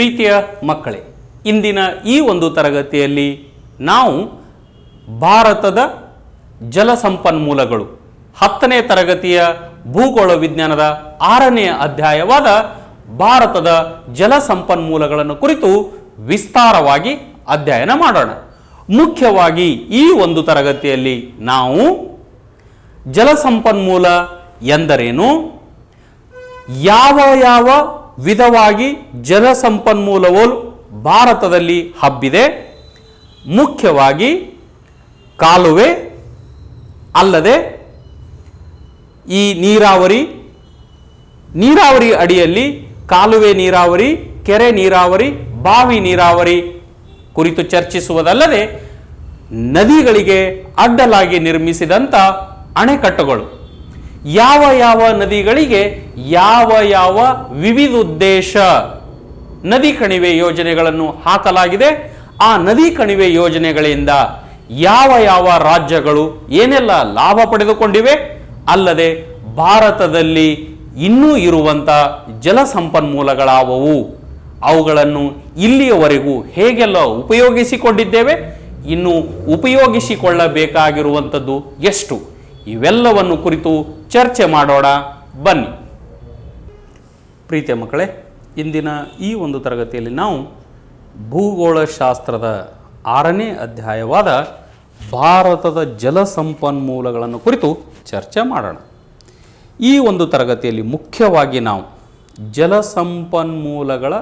ಪ್ರೀತಿಯ ಮಕ್ಕಳೇ, ಇಂದಿನ ಈ ಒಂದು ತರಗತಿಯಲ್ಲಿ ನಾವು ಭಾರತದ ಜಲಸಂಪನ್ಮೂಲಗಳು 10ನೇ ತರಗತಿಯ ಭೂಗೋಳ ವಿಜ್ಞಾನದ 6ನೇ ಅಧ್ಯಾಯವಾದ ಭಾರತದ ಜಲಸಂಪನ್ಮೂಲಗಳನ್ನು ಕುರಿತು ವಿಸ್ತಾರವಾಗಿ ಅಧ್ಯಯನ ಮಾಡೋಣ. ಮುಖ್ಯವಾಗಿ ಈ ಒಂದು ತರಗತಿಯಲ್ಲಿ ನಾವು ಜಲಸಂಪನ್ಮೂಲ ಎಂದರೇನು, ಯಾವ ಯಾವ ವಿಧವಾಗಿ ಜಲಸಂಪನ್ಮೂಲವು ಭಾರತದಲ್ಲಿ ಹಬ್ಬಿದೆ, ಮುಖ್ಯವಾಗಿ ಕಾಲುವೆ ಅಲ್ಲದೆ ಈ ನೀರಾವರಿ ಅಡಿಯಲ್ಲಿ ಕಾಲುವೆ ನೀರಾವರಿ, ಕೆರೆ ನೀರಾವರಿ, ಬಾವಿ ನೀರಾವರಿ ಕುರಿತು ಚರ್ಚಿಸುವುದಲ್ಲದೆ ನದಿಗಳಿಗೆ ಅಡ್ಡಲಾಗಿ ನಿರ್ಮಿಸಿದಂಥ ಅಣೆಕಟ್ಟುಗಳು, ಯಾವ ಯಾವ ನದಿಗಳಿಗೆ ಯಾವ ಯಾವ ವಿವಿಧೋದ್ದೇಶ ನದಿ ಕಣಿವೆ ಯೋಜನೆಗಳನ್ನು ಹಾಕಲಾಗಿದೆ, ಆ ನದಿ ಕಣಿವೆ ಯೋಜನೆಗಳಿಂದ ಯಾವ ಯಾವ ರಾಜ್ಯಗಳು ಏನೆಲ್ಲ ಲಾಭ ಪಡೆದುಕೊಂಡಿವೆ, ಅಲ್ಲದೆ ಭಾರತದಲ್ಲಿ ಇನ್ನೂ ಇರುವಂಥ ಜಲಸಂಪನ್ಮೂಲಗಳಾವವು, ಅವುಗಳನ್ನು ಇಲ್ಲಿಯವರೆಗೂ ಹೇಗೆಲ್ಲ ಉಪಯೋಗಿಸಿಕೊಂಡಿದ್ದೇವೆ, ಇನ್ನು ಉಪಯೋಗಿಸಿಕೊಳ್ಳಬೇಕಾಗಿರುವಂಥದ್ದು ಎಷ್ಟು, ಇವೆಲ್ಲವನ್ನು ಕುರಿತು ಚರ್ಚೆ ಮಾಡೋಣ. ಬನ್ನಿ ಪ್ರೀತಿಯ ಮಕ್ಕಳೇ, ಇಂದಿನ ಈ ಒಂದು ತರಗತಿಯಲ್ಲಿ ನಾವು ಭೂಗೋಳಶಾಸ್ತ್ರದ 6ನೇ ಅಧ್ಯಾಯವಾದ ಭಾರತದ ಜಲಸಂಪನ್ಮೂಲಗಳನ್ನು ಕುರಿತು ಚರ್ಚೆ ಮಾಡೋಣ. ಈ ಒಂದು ತರಗತಿಯಲ್ಲಿ ಮುಖ್ಯವಾಗಿ ನಾವು ಜಲಸಂಪನ್ಮೂಲಗಳ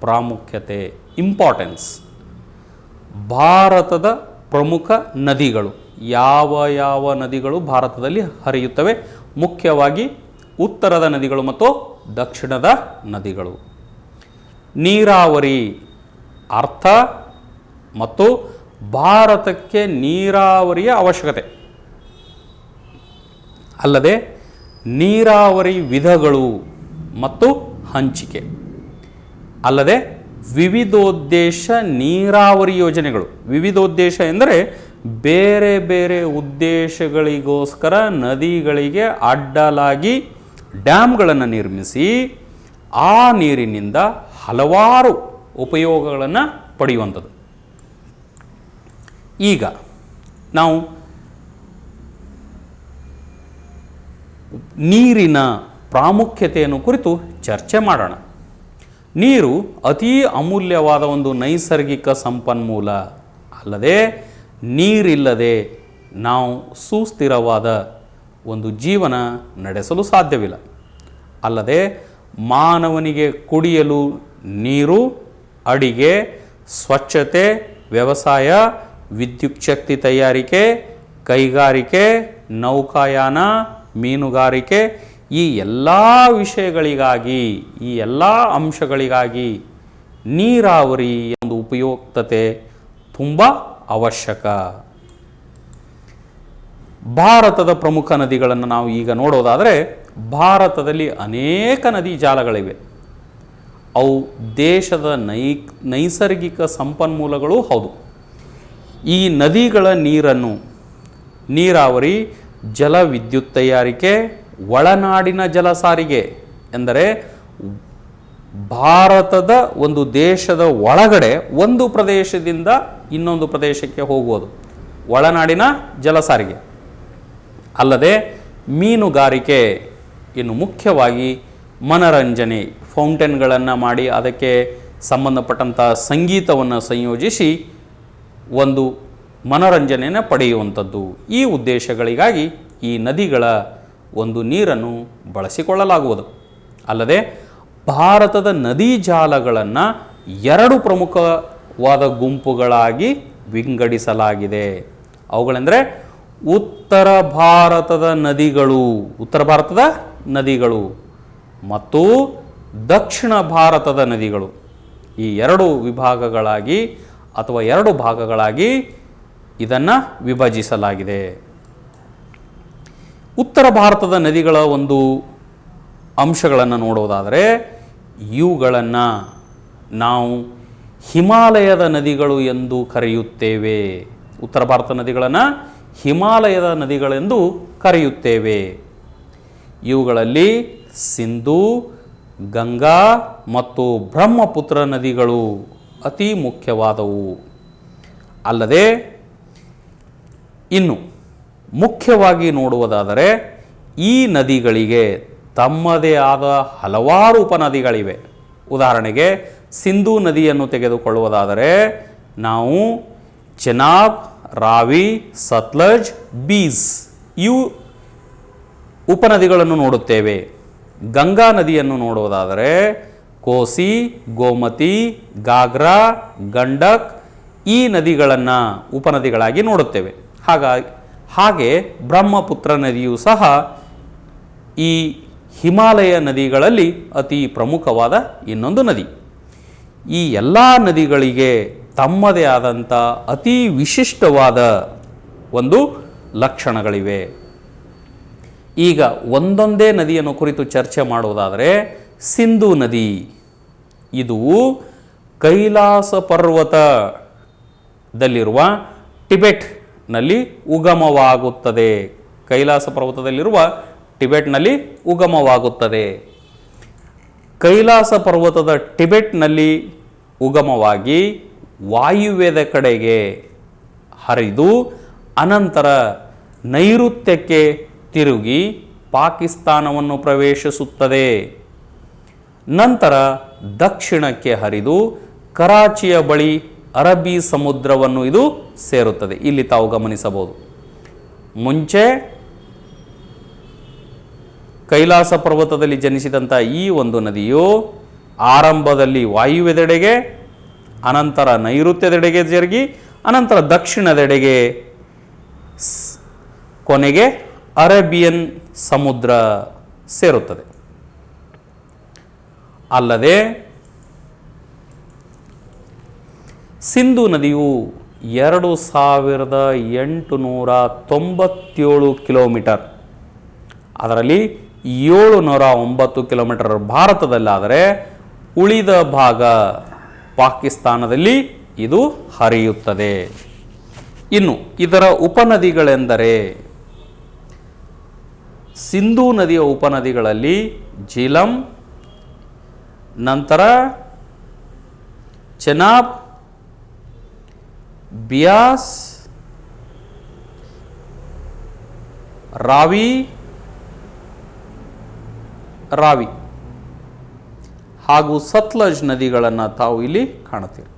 ಪ್ರಾಮುಖ್ಯತೆ, ಇಂಪಾರ್ಟೆನ್ಸ್, ಭಾರತದ ಪ್ರಮುಖ ನದಿಗಳು, ಯಾವ ಯಾವ ನದಿಗಳು ಭಾರತದಲ್ಲಿ ಹರಿಯುತ್ತವೆ, ಮುಖ್ಯವಾಗಿ ಉತ್ತರದ ನದಿಗಳು ಮತ್ತು ದಕ್ಷಿಣದ ನದಿಗಳು, ನೀರಾವರಿ ಅರ್ಥ ಮತ್ತು ಭಾರತಕ್ಕೆ ನೀರಾವರಿಯ ಅವಶ್ಯಕತೆ, ಅಲ್ಲದೆ ನೀರಾವರಿ ವಿಧಗಳು ಮತ್ತು ಹಂಚಿಕೆ, ಅಲ್ಲದೆ ವಿವಿಧೋದ್ದೇಶ ನೀರಾವರಿ ಯೋಜನೆಗಳು. ವಿವಿಧೋದ್ದೇಶ ಎಂದರೆ ಬೇರೆ ಬೇರೆ ಉದ್ದೇಶಗಳಿಗೋಸ್ಕರ ನದಿಗಳಿಗೆ ಅಡ್ಡಲಾಗಿ ಡ್ಯಾಮ್ಗಳನ್ನು ನಿರ್ಮಿಸಿ ಆ ನೀರಿನಿಂದ ಹಲವಾರು ಉಪಯೋಗಗಳನ್ನು ಪಡೆಯುವಂಥದ್ದು. ಈಗ ನಾವು ನೀರಿನ ಪ್ರಾಮುಖ್ಯತೆಯನ್ನು ಕುರಿತು ಚರ್ಚೆ ಮಾಡೋಣ. ನೀರು ಅತೀ ಅಮೂಲ್ಯವಾದ ಒಂದು ನೈಸರ್ಗಿಕ ಸಂಪನ್ಮೂಲ, ಅಲ್ಲದೆ ನೀರಿಲ್ಲದೆ ನಾವು ಸುಸ್ಥಿರವಾದ ಒಂದು ಜೀವನ ನಡೆಸಲು ಸಾಧ್ಯವಿಲ್ಲ. ಅಲ್ಲದೆ ಮಾನವನಿಗೆ ಕುಡಿಯಲು ನೀರು, ಅಡಿಗೆ, ಸ್ವಚ್ಛತೆ, ವ್ಯವಸಾಯ, ವಿದ್ಯುತ್ ಶಕ್ತಿ ತಯಾರಿಕೆ, ಕೈಗಾರಿಕೆ, ನೌಕಾಯಾನ, ಮೀನುಗಾರಿಕೆ, ಈ ಎಲ್ಲ ವಿಷಯಗಳಿಗಾಗಿ, ಈ ಎಲ್ಲ ಅಂಶಗಳಿಗಾಗಿ ನೀರಾವರಿ ಒಂದು ಉಪಯುಕ್ತತೆ ತುಂಬ ಅವಶ್ಯಕ. ಭಾರತದ ಪ್ರಮುಖ ನದಿಗಳನ್ನು ನಾವು ಈಗ ನೋಡೋದಾದರೆ, ಭಾರತದಲ್ಲಿ ಅನೇಕ ನದಿ ಜಾಲಗಳಿವೆ. ಅವು ದೇಶದ ನೈಸರ್ಗಿಕ ಸಂಪನ್ಮೂಲಗಳು ಹೌದು. ಈ ನದಿಗಳ ನೀರನ್ನು ನೀರಾವರಿ, ಜಲ ವಿದ್ಯುತ್ ತಯಾರಿಕೆ, ಒಳನಾಡಿನ ಜಲ ಸಾರಿಗೆ ಎಂದರೆ ಭಾರತದ ಒಂದು ದೇಶದ ಒಳಗಡೆ ಒಂದು ಪ್ರದೇಶದಿಂದ ಇನ್ನೊಂದು ಪ್ರದೇಶಕ್ಕೆ ಹೋಗುವುದು ಒಳನಾಡಿನ ಜಲ ಸಾರಿಗೆ, ಅಲ್ಲದೆ ಮೀನುಗಾರಿಕೆ, ಇನ್ನು ಮುಖ್ಯವಾಗಿ ಮನರಂಜನೆ, ಫೌಂಟೇನ್ಗಳನ್ನು ಮಾಡಿ ಅದಕ್ಕೆ ಸಂಬಂಧಪಟ್ಟಂಥ ಸಂಗೀತವನ್ನು ಸಂಯೋಜಿಸಿ ಒಂದು ಮನರಂಜನೆಯನ್ನು ಪಡೆಯುವಂಥದ್ದು. ಈ ಉದ್ದೇಶಗಳಿಗಾಗಿ ಈ ನದಿಗಳ ಒಂದು ನೀರನ್ನು ಬಳಸಿಕೊಳ್ಳಲಾಗುವುದು. ಅಲ್ಲದೆ ಭಾರತದ ನದಿ ಜಾಲಗಳನ್ನು 2 ಪ್ರಮುಖವಾದ ಗುಂಪುಗಳಾಗಿ ವಿಂಗಡಿಸಲಾಗಿದೆ. ಅವುಗಳೆಂದರೆ ಉತ್ತರ ಭಾರತದ ನದಿಗಳು ಮತ್ತು ದಕ್ಷಿಣ ಭಾರತದ ನದಿಗಳು. ಈ 2 ವಿಭಾಗಗಳಾಗಿ ಅಥವಾ 2 ಭಾಗಗಳಾಗಿ ಇದನ್ನು ವಿಭಜಿಸಲಾಗಿದೆ. ಉತ್ತರ ಭಾರತದ ನದಿಗಳ ಒಂದು ಅಂಶಗಳನ್ನು ನೋಡೋದಾದರೆ, ಇವುಗಳನ್ನು ನಾವು ಹಿಮಾಲಯದ ನದಿಗಳು ಎಂದು ಕರೆಯುತ್ತೇವೆ. ಉತ್ತರ ಭಾರತ ನದಿಗಳನ್ನು ಹಿಮಾಲಯದ ನದಿಗಳೆಂದು ಕರೆಯುತ್ತೇವೆ. ಇವುಗಳಲ್ಲಿ ಸಿಂಧೂ, ಗಂಗಾ ಮತ್ತು ಬ್ರಹ್ಮಪುತ್ರ ನದಿಗಳು ಅತಿ ಮುಖ್ಯವಾದವು. ಅಲ್ಲದೆ ಇನ್ನು ಮುಖ್ಯವಾಗಿ ನೋಡುವುದಾದರೆ ಈ ನದಿಗಳಿಗೆ ತಮ್ಮದೇ ಆದ ಹಲವಾರು ಉಪನದಿಗಳಿವೆ. ಉದಾಹರಣೆಗೆ ಸಿಂಧೂ ನದಿಯನ್ನು ತೆಗೆದುಕೊಳ್ಳುವುದಾದರೆ ನಾವು ಚೆನಾಬ್, ರಾವಿ, ಸತ್ಲಜ್, ಬೀಸ್ ಇವು ಉಪನದಿಗಳನ್ನು ನೋಡುತ್ತೇವೆ. ಗಂಗಾ ನದಿಯನ್ನು ನೋಡುವುದಾದರೆ ಕೋಸಿ, ಗೋಮತಿ, ಗಾಗ್ರಾ, ಗಂಡಕ್ ಈ ನದಿಗಳನ್ನು ಉಪನದಿಗಳಾಗಿ ನೋಡುತ್ತೇವೆ. ಹಾಗೆ ಬ್ರಹ್ಮಪುತ್ರ ನದಿಯೂ ಸಹ ಈ ಹಿಮಾಲಯ ನದಿಗಳಲ್ಲಿ ಅತಿ ಪ್ರಮುಖವಾದ ಇನ್ನೊಂದು ನದಿ. ಈ ಎಲ್ಲ ನದಿಗಳಿಗೆ ತಮ್ಮದೇ ಆದಂಥ ಅತಿ ವಿಶಿಷ್ಟವಾದ ಒಂದು ಲಕ್ಷಣಗಳಿವೆ. ಈಗ ಒಂದೊಂದೇ ನದಿಯನ್ನು ಕುರಿತು ಚರ್ಚೆ ಮಾಡುವುದಾದರೆ ಸಿಂಧೂ ನದಿ, ಇದು ಕೈಲಾಸ ಪರ್ವತದಲ್ಲಿರುವ ಟಿಬೆಟ್ನಲ್ಲಿ ಉಗಮವಾಗುತ್ತದೆ. ಕೈಲಾಸ ಪರ್ವತದಲ್ಲಿರುವ ಟಿಬೆಟ್ನಲ್ಲಿ ಉಗಮವಾಗುತ್ತದೆ. ಕೈಲಾಸ ಪರ್ವತದ ಟಿಬೆಟ್ನಲ್ಲಿ ಉಗಮವಾಗಿ ವಾಯುವ್ಯದ ಕಡೆಗೆ ಹರಿದು ಅನಂತರ ನೈಋತ್ಯಕ್ಕೆ ತಿರುಗಿ ಪಾಕಿಸ್ತಾನವನ್ನು ಪ್ರವೇಶಿಸುತ್ತದೆ. ನಂತರ ದಕ್ಷಿಣಕ್ಕೆ ಹರಿದು ಕರಾಚಿಯ ಬಳಿ ಅರಬ್ಬಿ ಸಮುದ್ರವನ್ನು ಇದು ಸೇರುತ್ತದೆ. ಇಲ್ಲಿ ತಾವು ಗಮನಿಸಬಹುದು, ಮುಂಚೆ ಕೈಲಾಸ ಪರ್ವತದಲ್ಲಿ ಜನಿಸಿದಂಥ ಈ ಒಂದು ನದಿಯು ಆರಂಭದಲ್ಲಿ ವಾಯುವ್ಯದೆಡೆಗೆ, ಅನಂತರ ನೈಋತ್ಯದೆಡೆಗೆ ಜರುಗಿ ಅನಂತರ ದಕ್ಷಿಣದೆಡೆಗೆ ಕೊನೆಗೆ ಅರೇಬಿಯನ್ ಸಮುದ್ರ ಸೇರುತ್ತದೆ. ಅಲ್ಲದೆ ಸಿಂಧೂ ನದಿಯು 2897 ಕಿಲೋಮೀಟರ್, ಅದರಲ್ಲಿ 709 ಕಿಲೋಮೀಟರ್ ಭಾರತದಲ್ಲಾದರೆ ಉಳಿದ ಭಾಗ ಪಾಕಿಸ್ತಾನದಲ್ಲಿ ಇದು ಹರಿಯುತ್ತದೆ. ಇನ್ನು ಇದರ ಉಪನದಿಗಳೆಂದರೆ ಸಿಂಧೂ ನದಿಯ ಉಪನದಿಗಳಲ್ಲಿ ಝೀಲಂ, ನಂತರ ಚೆನಾಬ್, ಬಿಯಾಸ್, ರಾವಿ ಹಾಗೂ ಸತ್ಲಜ್ ನದಿಗಳನ್ನು ತಾವು ಇಲ್ಲಿ ಕಾಣುತ್ತೀರಿ.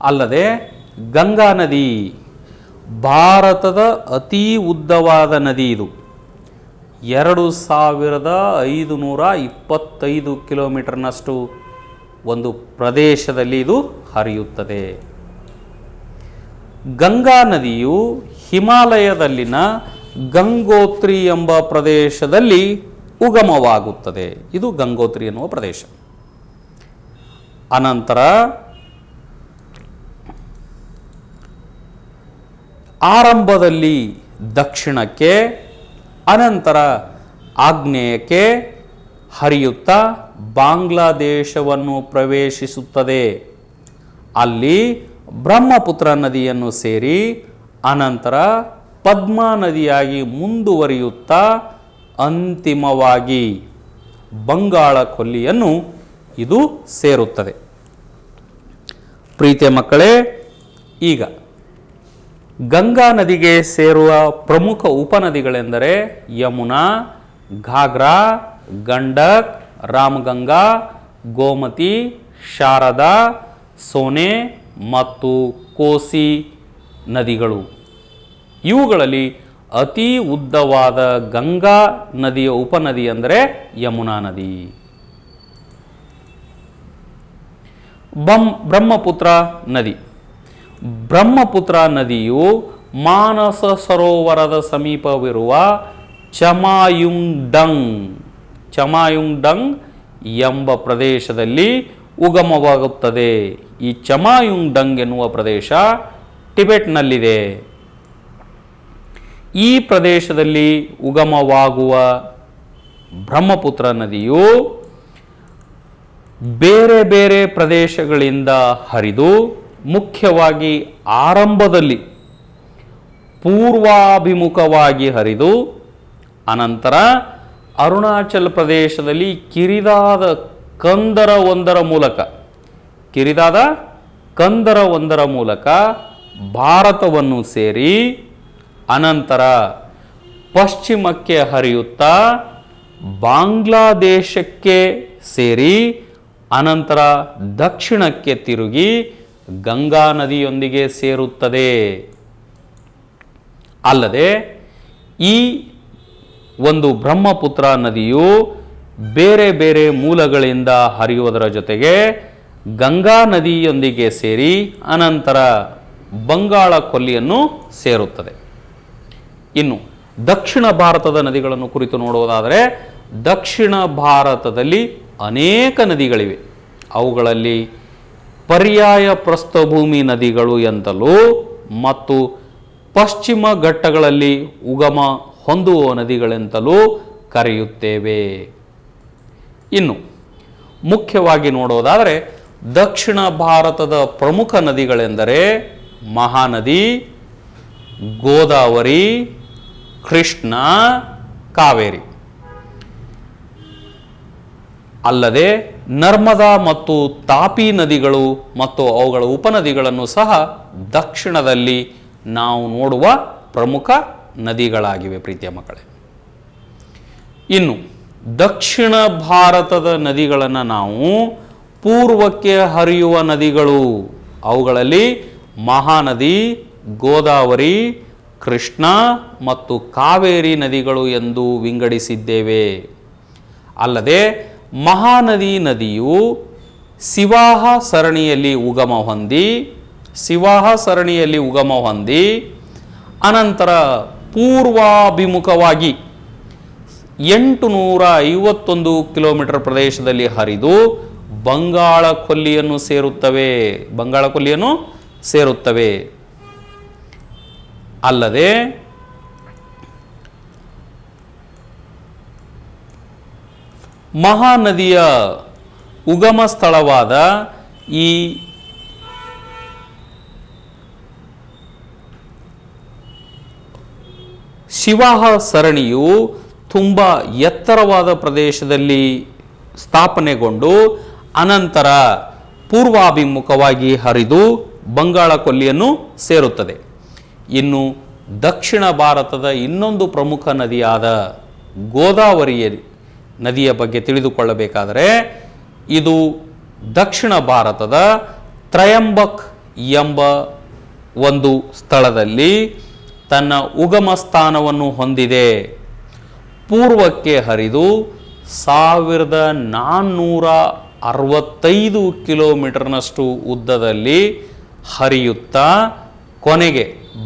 ಅಲ್ಲದೆ ಗಂಗಾ ನದಿ ಭಾರತದ ಅತಿ ಉದ್ದವಾದ ನದಿ. ಇದು 2525 ಕಿಲೋಮೀಟರ್ನಷ್ಟು ಒಂದು ಪ್ರದೇಶದಲ್ಲಿ ಇದು ಹರಿಯುತ್ತದೆ. ಗಂಗಾ ನದಿಯು ಹಿಮಾಲಯದಲ್ಲಿನ ಗಂಗೋತ್ರಿ ಎಂಬ ಪ್ರದೇಶದಲ್ಲಿ ಉಗಮವಾಗುತ್ತದೆ. ಇದು ಗಂಗೋತ್ರಿ ಎನ್ನುವ ಪ್ರದೇಶ. ಅನಂತರ ಆರಂಭದಲ್ಲಿ ದಕ್ಷಿಣಕ್ಕೆ, ಅನಂತರ ಆಗ್ನೇಯಕ್ಕೆ ಹರಿಯುತ್ತಾ ಬಾಂಗ್ಲಾದೇಶವನ್ನು ಪ್ರವೇಶಿಸುತ್ತದೆ. ಅಲ್ಲಿ ಬ್ರಹ್ಮಪುತ್ರ ನದಿಯನ್ನು ಸೇರಿ ಅನಂತರ ಪದ್ಮಾ ನದಿಯಾಗಿ ಮುಂದುವರಿಯುತ್ತಾ ಅಂತಿಮವಾಗಿ ಬಂಗಾಳ ಕೊಲ್ಲಿಯನ್ನು ಇದು ಸೇರುತ್ತದೆ. ಪ್ರೀತಿಯ ಮಕ್ಕಳೇ, ಈಗ ಗಂಗಾ ನದಿಗೆ ಸೇರುವ ಪ್ರಮುಖ ಉಪನದಿಗಳೆಂದರೆ ಯಮುನಾ, ಘಾಗ್ರಾ, ಗಂಡಕ್, ರಾಮಗಂಗಾ, ಗೋಮತಿ, ಶಾರದಾ, ಸೋನೆ ಮತ್ತು ಕೋಸಿ ನದಿಗಳು. ಇವುಗಳಲ್ಲಿ ಅತಿ ಉದ್ದವಾದ ಗಂಗಾ ನದಿಯ ಉಪನದಿ ಅಂದರೆ ಯಮುನಾ ನದಿ. ಬ್ರಹ್ಮಪುತ್ರ ನದಿ. ಬ್ರಹ್ಮಪುತ್ರ ನದಿಯು ಮಾನಸ ಸರೋವರದ ಸಮೀಪವಿರುವ ಚಮಾಯುಂಗ್ಡಂಗ್ ಎಂಬ ಪ್ರದೇಶದಲ್ಲಿ ಉಗಮವಾಗುತ್ತದೆ. ಈ ಚಮಾಯುಂಗ್ಡಂಗ್ ಎನ್ನುವ ಪ್ರದೇಶ ಟಿಬೆಟ್ನಲ್ಲಿದೆ. ಈ ಪ್ರದೇಶದಲ್ಲಿ ಉಗಮವಾಗುವ ಬ್ರಹ್ಮಪುತ್ರ ನದಿಯು ಬೇರೆ ಬೇರೆ ಪ್ರದೇಶಗಳಿಂದ ಹರಿದು ಮುಖ್ಯವಾಗಿ ಆರಂಭದಲ್ಲಿ ಪೂರ್ವಾಭಿಮುಖವಾಗಿ ಹರಿದು ಅನಂತರ ಅರುಣಾಚಲ ಪ್ರದೇಶದಲ್ಲಿ ಕಿರಿದಾದ ಕಂದರವೊಂದರ ಮೂಲಕ ಭಾರತವನ್ನು ಸೇರಿ ಅನಂತರ ಪಶ್ಚಿಮಕ್ಕೆ ಹರಿಯುತ್ತಾ ಬಾಂಗ್ಲಾದೇಶಕ್ಕೆ ಸೇರಿ ಅನಂತರ ದಕ್ಷಿಣಕ್ಕೆ ತಿರುಗಿ ಗಂಗಾ ನದಿಯೊಂದಿಗೆ ಸೇರುತ್ತದೆ. ಅಲ್ಲದೆ ಈ ಒಂದು ಬ್ರಹ್ಮಪುತ್ರ ನದಿಯು ಬೇರೆ ಬೇರೆ ಮೂಲಗಳಿಂದ ಹರಿಯುವುದರ ಜೊತೆಗೆ ಗಂಗಾ ನದಿಯೊಂದಿಗೆ ಸೇರಿ ಅನಂತರ ಬಂಗಾಳ ಕೊಲ್ಲಿಯನ್ನು ಸೇರುತ್ತದೆ. ಇನ್ನು ದಕ್ಷಿಣ ಭಾರತದ ನದಿಗಳನ್ನು ಕುರಿತು ನೋಡುವುದಾದರೆ ದಕ್ಷಿಣ ಭಾರತದಲ್ಲಿ ಅನೇಕ ನದಿಗಳಿವೆ. ಅವುಗಳಲ್ಲಿ ಪರ್ಯಾಯ ಪ್ರಸ್ಥಭೂಮಿ ನದಿಗಳು ಎಂತಲೂ ಮತ್ತು ಪಶ್ಚಿಮ ಘಟ್ಟಗಳಲ್ಲಿ ಉಗಮ ಹೊಂದುವ ನದಿಗಳೆಂತಲೂ ಕರೆಯುತ್ತೇವೆ. ಇನ್ನು ಮುಖ್ಯವಾಗಿ ನೋಡೋದಾದರೆ ದಕ್ಷಿಣ ಭಾರತದ ಪ್ರಮುಖ ನದಿಗಳೆಂದರೆ ಮಹಾನದಿ, ಗೋದಾವರಿ, ಕೃಷ್ಣ, ಕಾವೇರಿ. ಅಲ್ಲದೆ ನರ್ಮದಾ ಮತ್ತು ತಾಪಿ ನದಿಗಳು ಮತ್ತು ಅವುಗಳ ಉಪನದಿಗಳನ್ನು ಸಹ ದಕ್ಷಿಣದಲ್ಲಿ ನಾವು ನೋಡುವ ಪ್ರಮುಖ ನದಿಗಳಾಗಿವೆ ಪ್ರೀತಿಯ ಮಕ್ಕಳೇ. ಇನ್ನು ದಕ್ಷಿಣ ಭಾರತದ ನದಿಗಳನ್ನು ನಾವು ಪೂರ್ವಕ್ಕೆ ಹರಿಯುವ ನದಿಗಳು, ಅವುಗಳಲ್ಲಿ ಮಹಾನದಿ, ಗೋದಾವರಿ, ಕೃಷ್ಣ ಮತ್ತು ಕಾವೇರಿ ನದಿಗಳು ಎಂದು ವಿಂಗಡಿಸಿದ್ದೇವೆ. ಅಲ್ಲದೆ ಮಹಾನದಿ ನದಿಯು ಸಿವಾಹ ಸರಣಿಯಲ್ಲಿ ಉಗಮ ಹೊಂದಿ ಅನಂತರ ಪೂರ್ವಾಭಿಮುಖವಾಗಿ 851 ಕಿಲೋಮೀಟರ್ ಪ್ರದೇಶದಲ್ಲಿ ಹರಿದು ಬಂಗಾಳ ಕೊಲ್ಲಿಯನ್ನು ಸೇರುತ್ತವೆ. ಅಲ್ಲದೆ ಮಹಾನದಿಯ ಉಗಮ ಸ್ಥಳವಾದ ಈ ಶಿವಾಹ ಸರಣಿಯು ತುಂಬ ಎತ್ತರವಾದ ಪ್ರದೇಶದಲ್ಲಿ ಸ್ಥಾಪನೆಗೊಂಡು ಅನಂತರ ಪೂರ್ವಾಭಿಮುಖವಾಗಿ ಹರಿದು ಬಂಗಾಳ ಕೊಲ್ಲಿಯನ್ನು ಸೇರುತ್ತದೆ. ಇನ್ನು ದಕ್ಷಿಣ ಭಾರತದ ಇನ್ನೊಂದು ಪ್ರಮುಖ ನದಿಯಾದ ಗೋದಾವರಿ ನದಿಯ ಬಗ್ಗೆ ತಿಳಿದುಕೊಳ್ಳಬೇಕಾದರೆ ಇದು ದಕ್ಷಿಣ ಭಾರತದ ತ್ರಯಂಬಕ್ ಎಂಬ ಒಂದು ಸ್ಥಳದಲ್ಲಿ ತನ್ನ ಉಗಮ ಸ್ಥಾನವನ್ನು ಹೊಂದಿದೆ. ಪೂರ್ವಕ್ಕೆ ಹರಿದು 1465 ಕಿಲೋಮೀಟರ್ನಷ್ಟು ಉದ್ದದಲ್ಲಿ ಹರಿಯುತ್ತಾ ಕೊನೆಗೆ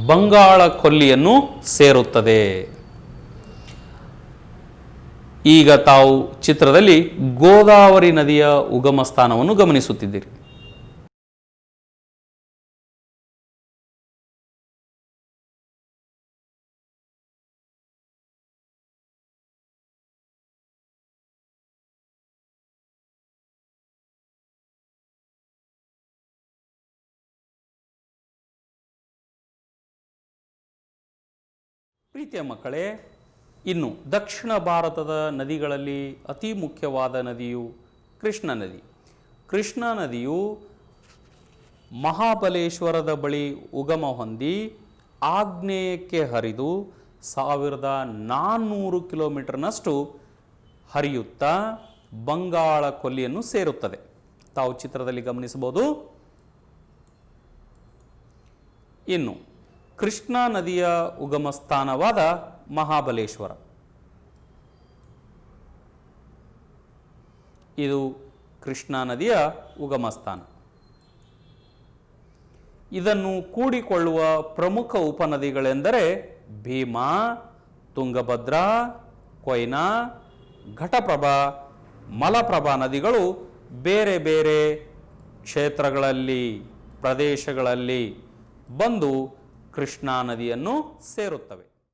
ಬಂಗಾಳ ಕೊಲ್ಲಿಯನ್ನು ಸೇರುತ್ತದೆ. ಈಗ ತಾವು ಚಿತ್ರದಲ್ಲಿ ಗೋದಾವರಿ ನದಿಯ ಉಗಮ ಸ್ಥಾನವನ್ನು ಗಮನಿಸುತ್ತಿದ್ದೀರಿ. ಪ್ರೀತಿಯ ಮಕ್ಕಳೇ, ಇನ್ನು ದಕ್ಷಿಣ ಭಾರತದ ನದಿಗಳಲ್ಲಿ ಅತಿ ಮುಖ್ಯವಾದ ನದಿಯು ಕೃಷ್ಣ ನದಿ. ಕೃಷ್ಣ ನದಿಯು ಮಹಾಬಲೇಶ್ವರದ ಬಳಿ ಉಗಮ ಹೊಂದಿ ಆಗ್ನೇಯಕ್ಕೆ ಹರಿದು 1400 ಕಿಲೋಮೀಟರ್ನಷ್ಟು ಹರಿಯುತ್ತಾ ಬಂಗಾಳ ಕೊಲ್ಲಿಯನ್ನು ಸೇರುತ್ತದೆ. ತಾವು ಚಿತ್ರದಲ್ಲಿ ಗಮನಿಸಬಹುದು. ಇನ್ನು ಕೃಷ್ಣಾ ನದಿಯ ಉಗಮ ಸ್ಥಾನವಾದ ಮಹಾಬಲೇಶ್ವರ, ಇದು ಕೃಷ್ಣಾ ನದಿಯ ಉಗಮ ಸ್ಥಾನ. ಇದನ್ನು ಕೂಡಿಕೊಳ್ಳುವ ಪ್ರಮುಖ ಉಪನದಿಗಳೆಂದರೆ ಭೀಮಾ, ತುಂಗಭದ್ರಾ, ಕೊಯ್ನಾ, ಘಟಪ್ರಭಾ, ಮಲಪ್ರಭಾ ನದಿಗಳು ಬೇರೆ ಬೇರೆ ಪ್ರದೇಶಗಳಲ್ಲಿ ಬಂದು ಕೃಷ್ಣಾ ನದಿಯನ್ನು ಸೇರುತ್ತವೆ.